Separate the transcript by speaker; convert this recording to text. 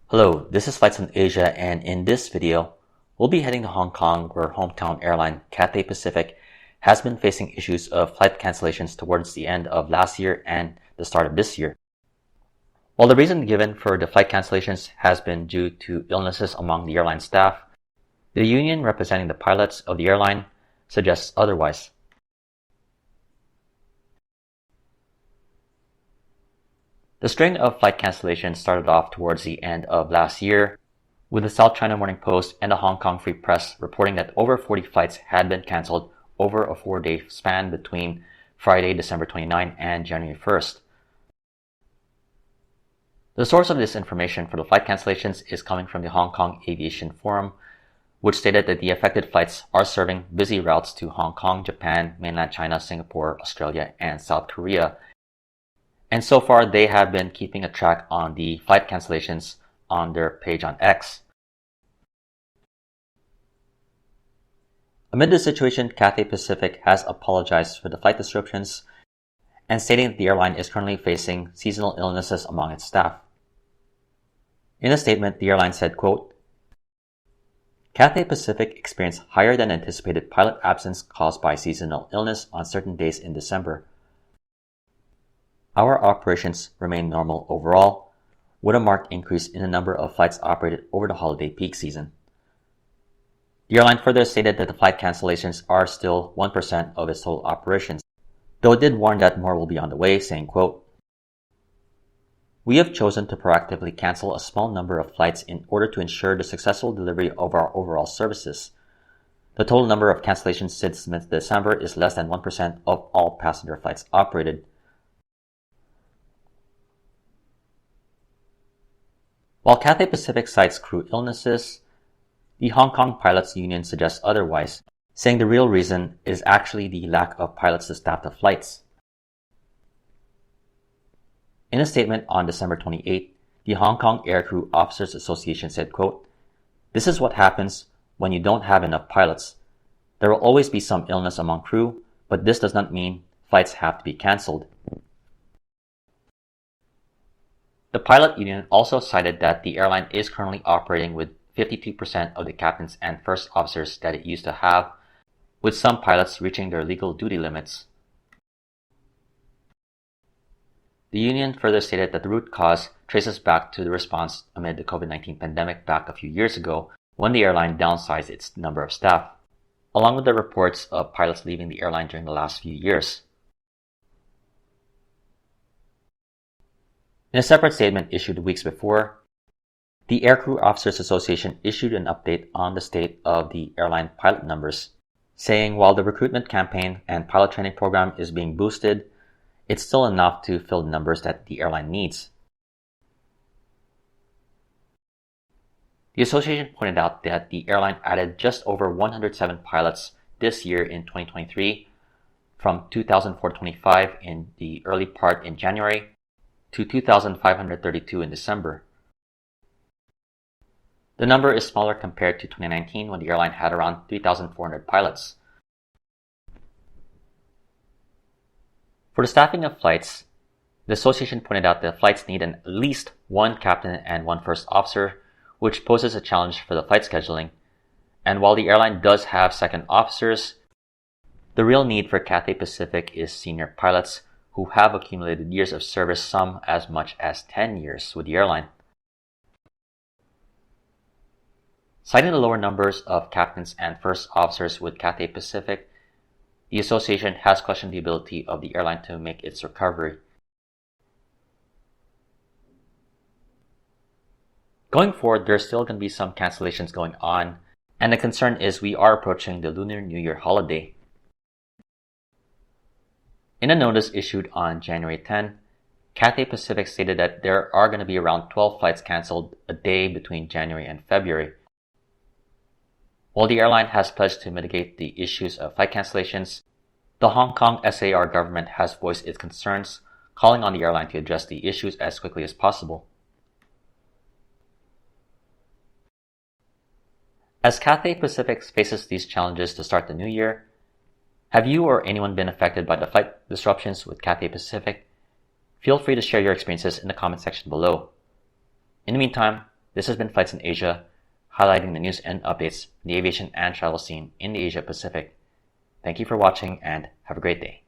Speaker 1: Hello, this is Flights in Asia, and in this video, we'll be heading to Hong Kong, where hometown airline Cathay Pacific has been facing issues of flight cancellations towards the end of last year and the start of this year. While the reason given for the flight cancellations has been due to illnesses among the airline staff, the union representing the pilots of the airline suggests otherwise. The string of flight cancellations started off towards the end of last year, with the South China Morning Post and the Hong Kong Free Press reporting that over 40 flights had been cancelled over a 4-day span between Friday, December 29 and January 1st. The source of this information for the flight cancellations is coming from the Hong Kong Aviation Forum, which stated that the affected flights are serving busy routes to Hong Kong, Japan, mainland China, Singapore, Australia, and South Korea. And so far, they have been keeping a track on the flight cancellations on their page on X. Amid the situation, Cathay Pacific has apologized for the flight disruptions and stating that the airline is currently facing seasonal illnesses among its staff. In a statement, the airline said, quote, "Cathay Pacific experienced higher than anticipated pilot absence caused by seasonal illness on certain days in December. Our operations remain normal overall, with a marked increase in the number of flights operated over the holiday peak season." The airline further stated that the flight cancellations are still 1% of its total operations, though it did warn that more will be on the way, saying, quote, "We have chosen to proactively cancel a small number of flights in order to ensure the successful delivery of our overall services. The total number of cancellations since mid-December is less than 1% of all passenger flights operated." While Cathay Pacific cites crew illnesses, the Hong Kong Pilots Union suggests otherwise, saying the real reason is actually the lack of pilots to staff the flights. In a statement on December 28, the Hong Kong Aircrew Officers Association said, quote, "This is what happens when you don't have enough pilots. There will always be some illness among crew, but this does not mean flights have to be cancelled." The pilot union also cited that the airline is currently operating with 52% of the captains and first officers that it used to have, with some pilots reaching their legal duty limits. The union further stated that the root cause traces back to the response amid the COVID-19 pandemic back a few years ago, when the airline downsized its number of staff, along with the reports of pilots leaving the airline during the last few years. In a separate statement issued weeks before, the Aircrew Officers Association issued an update on the state of the airline pilot numbers, saying while the recruitment campaign and pilot training program is being boosted, it's still enough to fill the numbers that the airline needs. The association pointed out that the airline added just over 107 pilots this year in 2023, from 2,425 in the early part in January to 2,532 in December. The number is smaller compared to 2019, when the airline had around 3,400 pilots. For the staffing of flights, the association pointed out that flights need at least one captain and one first officer, which poses a challenge for the flight scheduling. And while the airline does have second officers, the real need for Cathay Pacific is senior pilots who have accumulated years of service, some as much as 10 years with the airline. Citing the lower numbers of captains and first officers with Cathay Pacific, the association has questioned the ability of the airline to make its recovery. Going forward, there's still going to be some cancellations going on, and the concern is we are approaching the Lunar New Year holiday. In a notice issued on January 10, Cathay Pacific stated that there are going to be around 12 flights cancelled a day between January and February. While the airline has pledged to mitigate the issues of flight cancellations, the Hong Kong SAR government has voiced its concerns, calling on the airline to address the issues as quickly as possible. As Cathay Pacific faces these challenges to start the new year, have you or anyone been affected by the flight disruptions with Cathay Pacific? Feel free to share your experiences in the comment section below. In the meantime, This has been Flights in Asia, highlighting the news and updates in the aviation and travel scene in the Asia Pacific. Thank you for watching and have a great day.